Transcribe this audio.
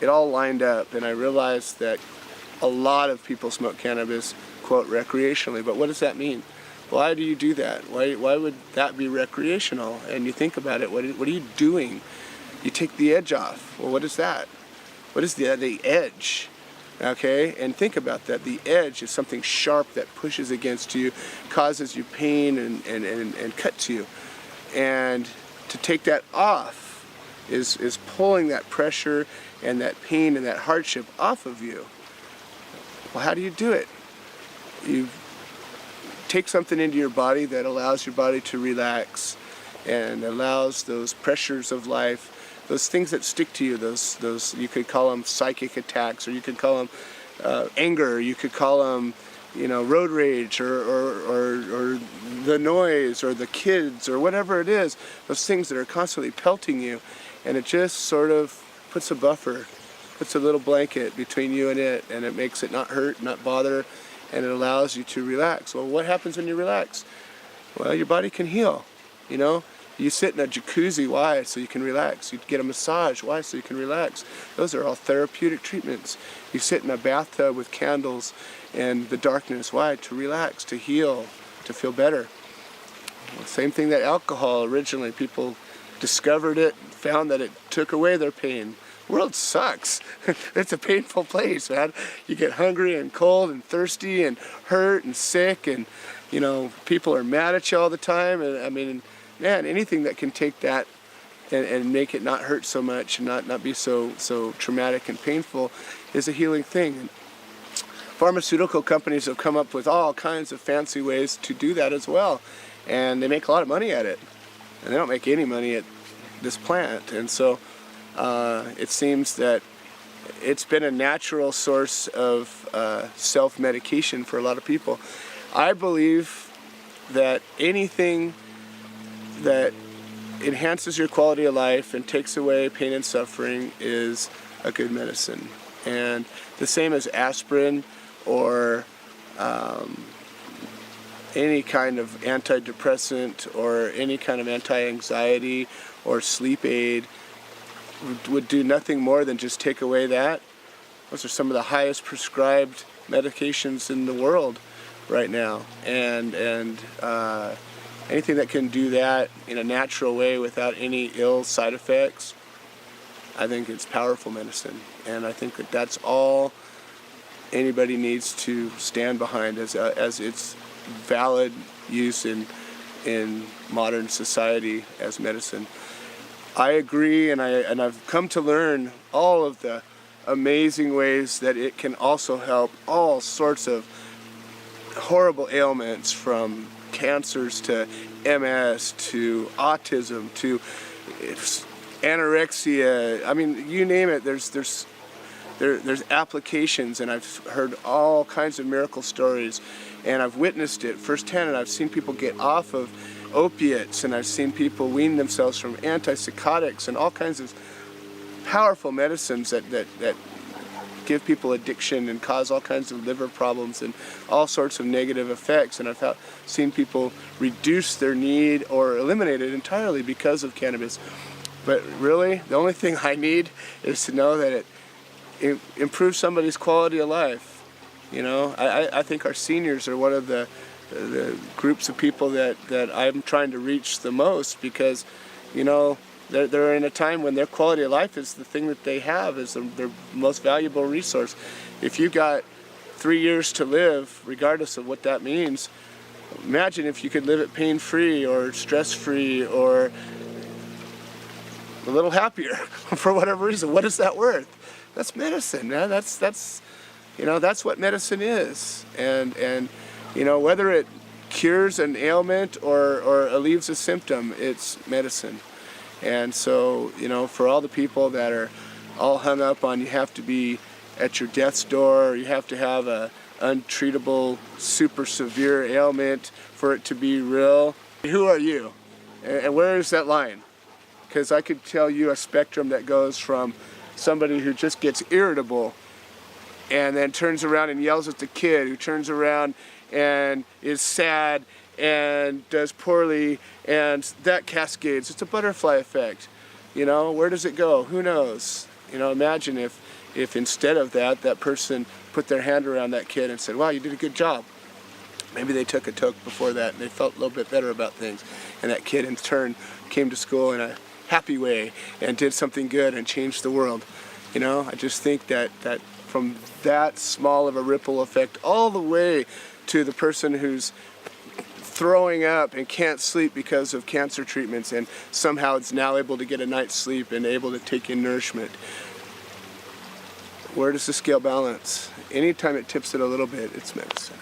it all lined up, and I realized that a lot of people smoke cannabis, quote, recreationally. But what does that mean? Why do you do that? Why would that be recreational? And you think about it, what are you doing? You take the edge off. Well, what is that? What is the edge? Okay, and think about that. The edge is something sharp that pushes against you, causes you pain and cuts you. And to take that off is pulling that pressure and that pain and that hardship off of you. Well, how do you do it? You take something into your body that allows your body to relax and allows those pressures of life, those things that stick to you, those you could call them psychic attacks, or you could call them anger, you could call them, road rage, or the noise, or the kids, or whatever it is, those things that are constantly pelting you, and it just sort of puts a buffer, puts a little blanket between you and it makes it not hurt, not bother, and it allows you to relax. Well, what happens when you relax? Well, your body can heal, You sit in a jacuzzi, why? So you can relax. You get a massage, why? So you can relax. Those are all therapeutic treatments. You sit in a bathtub with candles and the darkness, why? To relax, to heal, to feel better. Well, same thing that alcohol, originally people discovered it, found that it took away their pain. The world sucks. It's a painful place, man. You get hungry and cold and thirsty and hurt and sick, and people are mad at you all the time, and man, anything that can take that and make it not hurt so much and not be so traumatic and painful is a healing thing. And pharmaceutical companies have come up with all kinds of fancy ways to do that as well, and they make a lot of money at it, and they don't make any money at this plant. And so it seems that it's been a natural source of self-medication for a lot of people. I believe that anything that enhances your quality of life and takes away pain and suffering is a good medicine. And the same as aspirin or any kind of antidepressant or any kind of anti-anxiety or sleep aid would do nothing more than just take away that. Those are some of the highest prescribed medications in the world right now, and anything that can do that in a natural way without any ill side effects, I think it's powerful medicine. And I think that that's all anybody needs to stand behind as its valid use in modern society as medicine. I agree, and I've come to learn all of the amazing ways that it can also help all sorts of horrible ailments, from cancers to MS to autism to anorexia. I mean, you name it. There's applications, and I've heard all kinds of miracle stories, and I've witnessed it firsthand, and I've seen people get off of opiates, and I've seen people wean themselves from antipsychotics and all kinds of powerful medicines that give people addiction and cause all kinds of liver problems and all sorts of negative effects. And I've seen people reduce their need or eliminate it entirely because of cannabis. But really, the only thing I need is to know that it improves somebody's quality of life. I think our seniors are one of the groups of people that I'm trying to reach the most, because they're in a time when their quality of life is the thing that they have, is their most valuable resource. If you've got 3 years to live, regardless of what that means, imagine if you could live it pain-free or stress-free or a little happier for whatever reason. What is that worth? That's medicine, man. That's what medicine is. And whether it cures an ailment or alleviates a symptom, it's medicine. And so, for all the people that are all hung up on you have to be at your death's door, or you have to have a untreatable, super severe ailment for it to be real, who are you? And where is that line? Because I could tell you a spectrum that goes from somebody who just gets irritable and then turns around and yells at the kid, who turns around and is sad and does poorly, and that cascades. It's a butterfly effect. Where does it go? Who knows? You know, imagine if instead of that, that person put their hand around that kid and said, wow, you did a good job. Maybe they took a toke before that and they felt a little bit better about things. And that kid in turn came to school in a happy way and did something good and changed the world. You know, I just think that from that small of a ripple effect all the way to the person who's throwing up and can't sleep because of cancer treatments and somehow is now able to get a night's sleep and able to take in nourishment. Where does the scale balance? Anytime it tips it a little bit, it's medicine.